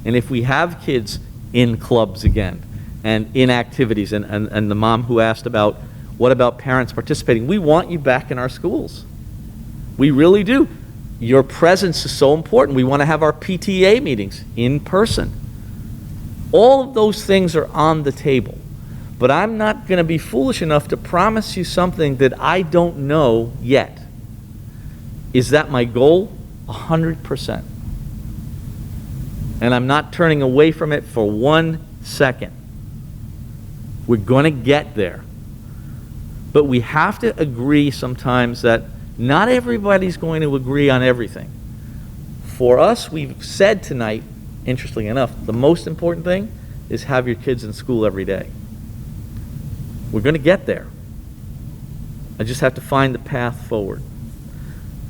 And if we have kids in clubs again and in activities, and the mom who asked about what about parents participating, we want you back in our schools. We really do. Your presence is so important. We want to have our PTA meetings in person. All of those things are on the table. But I'm not going to be foolish enough to promise you something that I don't know yet. Is that my goal? 100%. And I'm not turning away from it for 1 second. We're going to get there. But we have to agree sometimes that not everybody's going to agree on everything. For us, we've said tonight, interestingly enough, the most important thing is have your kids in school every day. We're going to get there. I just have to find the path forward.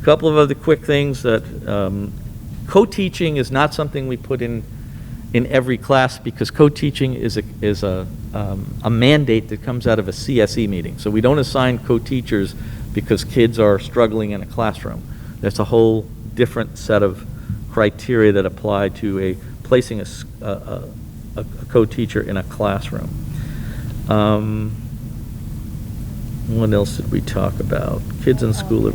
A couple of other quick things that co-teaching is not something we put in every class, because co-teaching is a mandate that comes out of a CSE meeting. So we don't assign co-teachers because kids are struggling in a classroom. There's a whole different set of criteria that apply to placing a co-teacher in a classroom. What else did we talk about? Kids in school.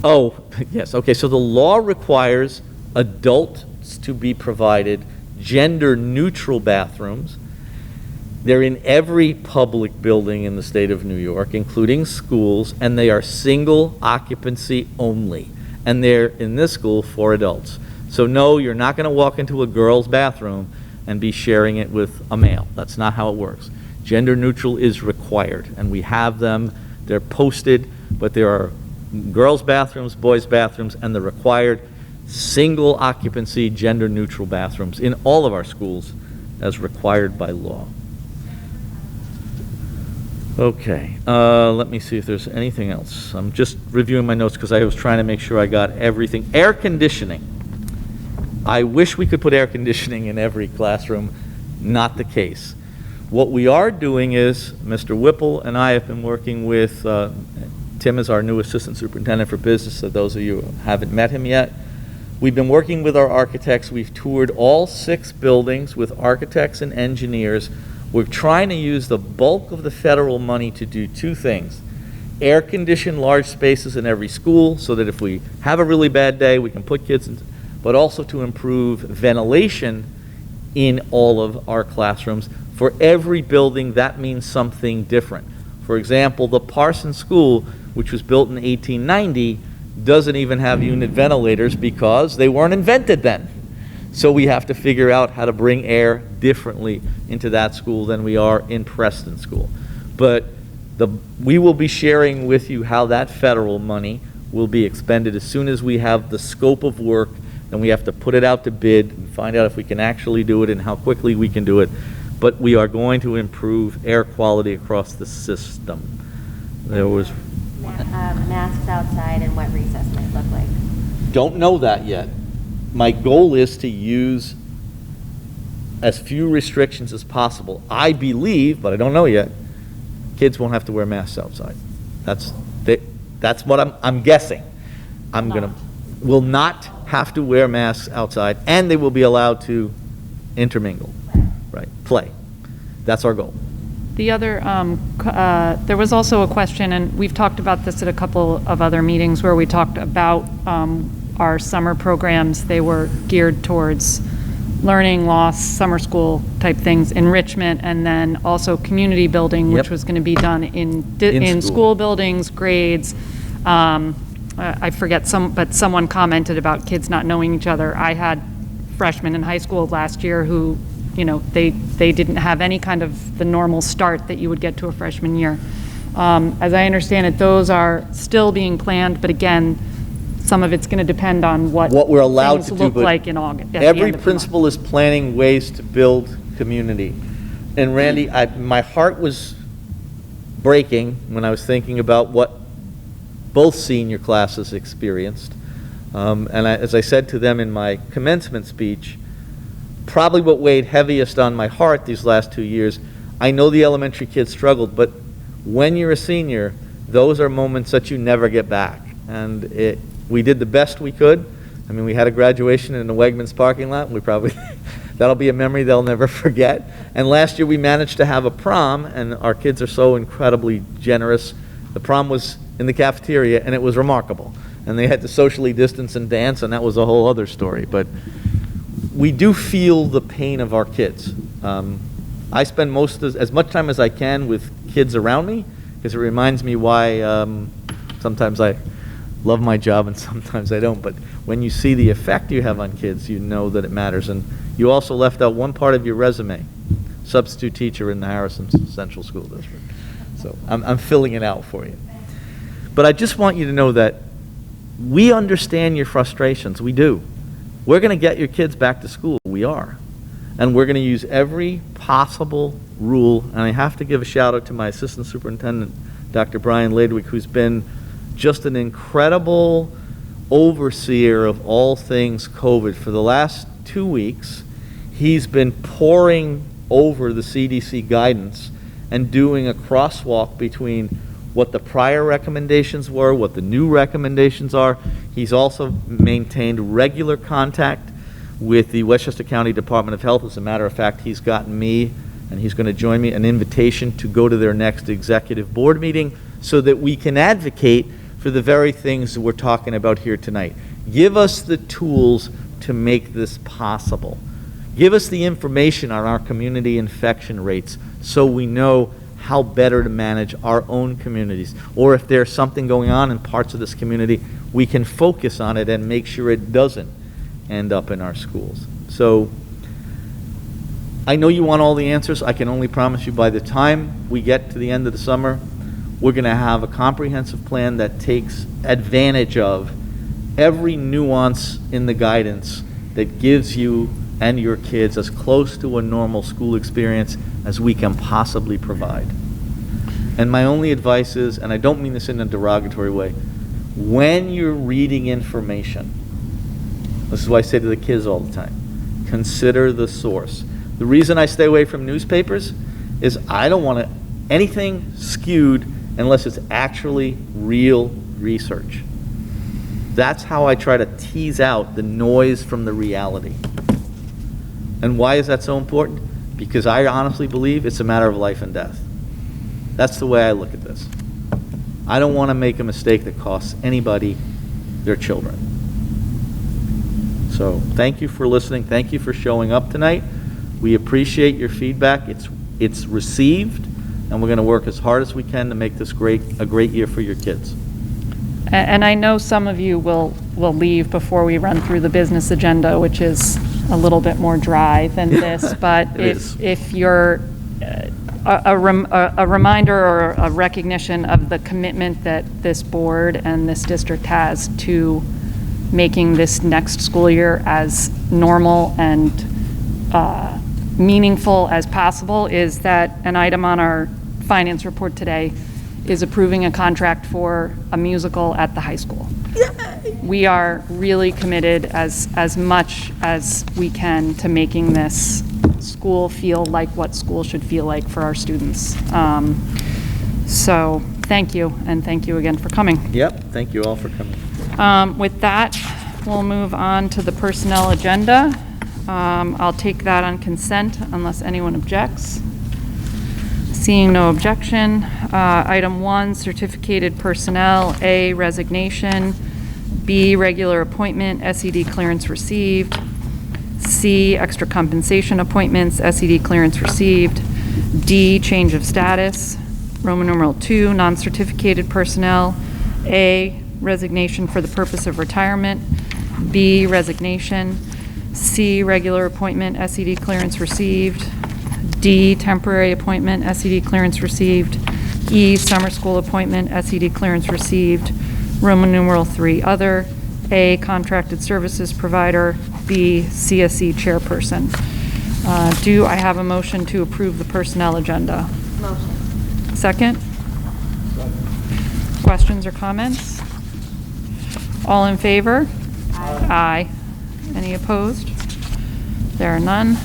Oh, yes. Okay, so the law requires adults to be provided gender-neutral bathrooms. They're in every public building in the state of New York, including schools, and they are single occupancy only. And they're in this school for adults. So no, you're not going to walk into a girl's bathroom and be sharing it with a male. That's not how it works. Gender neutral is required, and we have them. They're posted, but there are girls' bathrooms, boys' bathrooms, and the required single occupancy gender neutral bathrooms in all of our schools as required by law. Okay, let me see if there's anything else. I'm just reviewing my notes because I was trying to make sure I got everything. Air conditioning. I wish we could put air conditioning in every classroom. Not the case. What we are doing is, Mr. Whipple and I have been working with, Tim is our new Assistant Superintendent for Business, so those of you who haven't met him yet. We've been working with our architects. We've toured all 6 buildings with architects and engineers. We're trying to use the bulk of the federal money to do 2 things. Air condition large spaces in every school so that if we have a really bad day, we can put kids in, but also to improve ventilation in all of our classrooms For every building, that means something different. For example, the Parsons School, which was built in 1890, doesn't even have unit ventilators because they weren't invented then. So we have to figure out how to bring air differently into that school than we are in Preston School. But we will be sharing with you how that federal money will be expended as soon as we have the scope of work, and we have to put it out to bid and find out if we can actually do it and how quickly we can do it. But we are going to improve air quality across the system. There was... Masks outside and what recess might look like. Don't know that yet. My goal is to use as few restrictions as possible. I believe, but I don't know yet, kids won't have to wear masks outside. That's what I'm guessing. Will not have to wear masks outside, and they will be allowed to intermingle, right? Play. That's our goal. The other, there was also a question, and we've talked about this at a couple of other meetings where we talked about our summer programs. They were geared towards learning loss, summer school type things, enrichment, and then also community building, which was going to be done in school buildings, grades. I forget but someone commented about kids not knowing each other. I had freshmen in high school last year who, they didn't have any kind of the normal start that you would get to a freshman year. As I understand it, those are still being planned, but again, some of it's going to depend on what we're allowed things to do. look like in August. Every principal is planning ways to build community. And Randy, my heart was breaking when I was thinking about what both senior classes experienced. As I said to them in my commencement speech, probably what weighed heaviest on my heart these last 2 years, I know the elementary kids struggled, but when you're a senior, those are moments that you never get back. And we did the best we could. I mean, we had a graduation in the Wegmans parking lot. That'll be a memory they'll never forget. And last year we managed to have a prom, and our kids are so incredibly generous. The prom was in the cafeteria, and it was remarkable. And they had to socially distance and dance, and that was a whole other story. But we do feel the pain of our kids. I spend as much time as I can with kids around me, because it reminds me why sometimes I love my job and sometimes I don't. But when you see the effect you have on kids, you know that it matters. And you also left out one part of your resume, substitute teacher in the Harrison Central School District. So I'm filling it out for you. But I just want you to know that we understand your frustrations. We do. We're going to get your kids back to school. We are. And we're going to use every possible rule. And I have to give a shout out to my assistant superintendent, Dr. Brian Ladwick, who's been just an incredible overseer of all things COVID. For the last 2 weeks, he's been poring over the CDC guidance and doing a crosswalk between what the prior recommendations were, what the new recommendations are. He's also maintained regular contact with the Westchester County Department of Health. As a matter of fact, he's gotten me, and he's going to join me, an invitation to go to their next executive board meeting so that we can advocate for the very things that we're talking about here tonight. Give us the tools to make this possible. Give us the information on our community infection rates so we know how better to manage our own communities. Or if there's something going on in parts of this community, we can focus on it and make sure it doesn't end up in our schools. So I know you want all the answers. I can only promise you by the time we get to the end of the summer, we're going to have a comprehensive plan that takes advantage of every nuance in the guidance that gives you and your kids as close to a normal school experience as we can possibly provide. And my only advice is, and I don't mean this in a derogatory way, when you're reading information, this is what I say to the kids all the time, consider the source. The reason I stay away from newspapers is I don't want anything skewed unless it's actually real research. That's how I try to tease out the noise from the reality. And why is that so important? Because I honestly believe it's a matter of life and death. That's the way I look at this. I don't want to make a mistake that costs anybody their children. So thank you for listening. Thank you for showing up tonight. We appreciate your feedback. it's received, and we're going to work as hard as we can to make this a great year for your kids. And I know some of you will leave before we run through the business agenda, which is a little bit more dry than this, but It is. if you're, a reminder or a recognition of the commitment that this board and this district has to making this next school year as normal and meaningful as possible, is that an item on our finance report today is approving a contract for a musical at the high school. We are really committed as much as we can to making this school feel like what school should feel like for our students. So thank you, and thank you again for coming. Yep, thank you all for coming. With that, we'll move on to the personnel agenda. I'll take that on consent unless anyone objects. Seeing no objection, item 1, certificated personnel, A, resignation, B, regular appointment, SED clearance received, C, extra compensation appointments, SED clearance received, D, change of status, Roman numeral 2, non-certificated personnel, A, resignation for the purpose of retirement, B, resignation, C, regular appointment, SED clearance received, D, temporary appointment, SED clearance received, E, summer school appointment, SED clearance received, Roman numeral 3, other, A, contracted services provider, B, CSE chairperson. Do I have a motion to approve the personnel agenda? Motion. Second? Questions or comments? All in favor? Aye. Any opposed? There are none.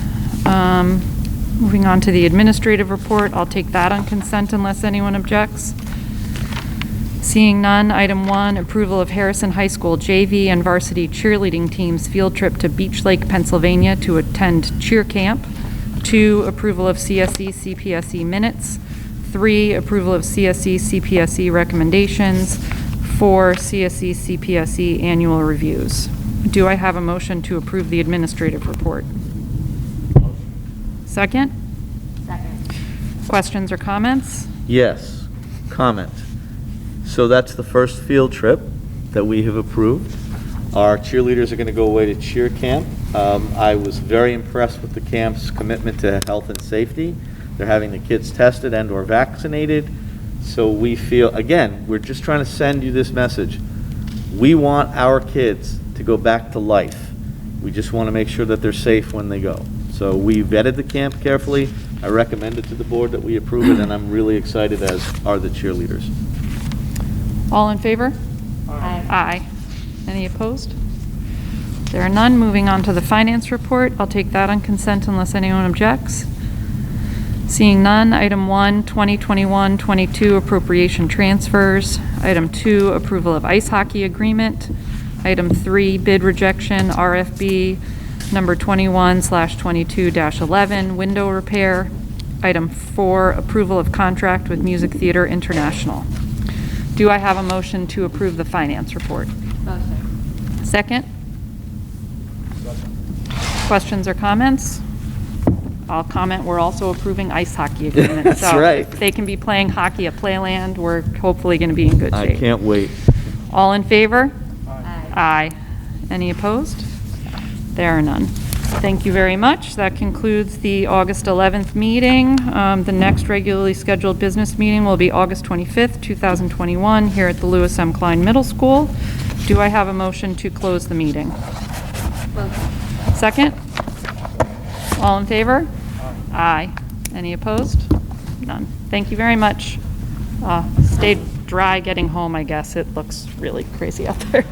Moving on to the administrative report, I'll take that on consent unless anyone objects. Seeing none, item 1, approval of Harrison High School JV and varsity cheerleading teams field trip to Beach Lake, Pennsylvania to attend cheer camp. 2, approval of CSE CPSE minutes. 3, approval of CSE CPSE recommendations. 4, CSE CPSE annual reviews. Do I have a motion to approve the administrative report? Second? Second. Questions or comments? Yes, comment. So that's the first field trip that we have approved. Our cheerleaders are going to go away to cheer camp. I was very impressed with the camp's commitment to health and safety. They're having the kids tested and or vaccinated. So we feel, again, we're just trying to send you this message. We want our kids to go back to life. We just want to make sure that they're safe when they go. So we vetted the camp carefully. I recommend it to the board that we approve it, and I'm really excited, as are the cheerleaders. All in favor? Aye. Aye. Any opposed? There are none. Moving on to the finance report. I'll take that on consent unless anyone objects. Seeing none, item 1, 2021-22 appropriation transfers. Item 2, approval of ice hockey agreement. Item 3, bid rejection, RFB number 21/22-11, window repair. Item 4, approval of contract with Music Theater International. Do I have a motion to approve the finance report? Motion. Second? Questions or comments? I'll comment, we're also approving ice hockey agreement. That's so right. if they can be playing hockey at Playland, we're hopefully going to be in good I shape. can't wait. All in favor? Aye. Aye. Any opposed? There are none. Thank you very much. That concludes the August 11th meeting. The next regularly scheduled business meeting will be August 25th, 2021, here at the Lewis M. Klein Middle School. Do I have a motion to close the meeting? Motion. Second? All in favor? Aye. Any opposed? None. Thank you very much. Stay dry getting home, I guess. It looks really crazy out there.